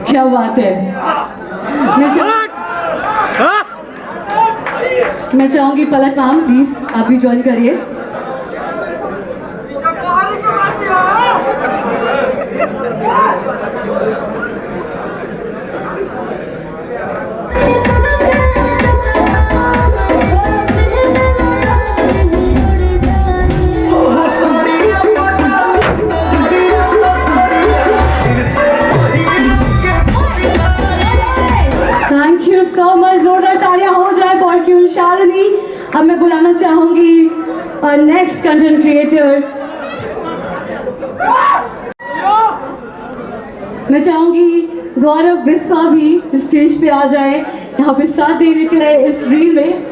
क्या बात है। मैं चाहूंगी पलक मैम प्लीज आप भी ज्वाइन करिए। Thank you so much. जोरदार तालियां हो जाए फॉर क्यून शालिनी। अब मैं बुलाना चाहूंगी नेक्स्ट कंटेंट क्रिएटर। मैं चाहूंगी गौरव बिस्वा भी स्टेज पे आ जाए यहाँ पे साथ देने के लिए इस रील में।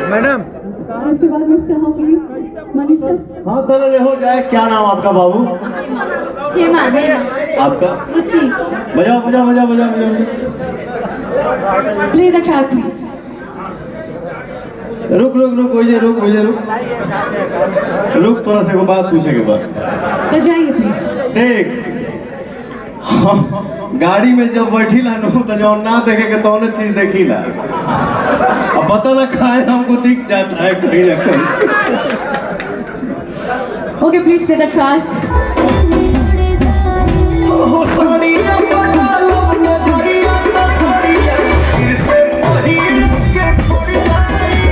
मैडम इसके बाद मैं चाहूंगी मनीषा। हाँ तो हो जाए। क्या नाम आपका बाबू? हेमा। आपका? रुचि। बजाओ बजाओ बजाओ बजाओ बजाओ। Play the track please. रुक रुक रुक मुझे रुक रुक थोड़ा से को बात पूछे के बाद बजाइए प्लीज। देख गाड़ी में जब बैठी ला नो तो जो ना देखे के तो चीज देखी ला। अब पता ना खाए हमको दिख जाता है कहीं ना कहीं। Okay please play the track.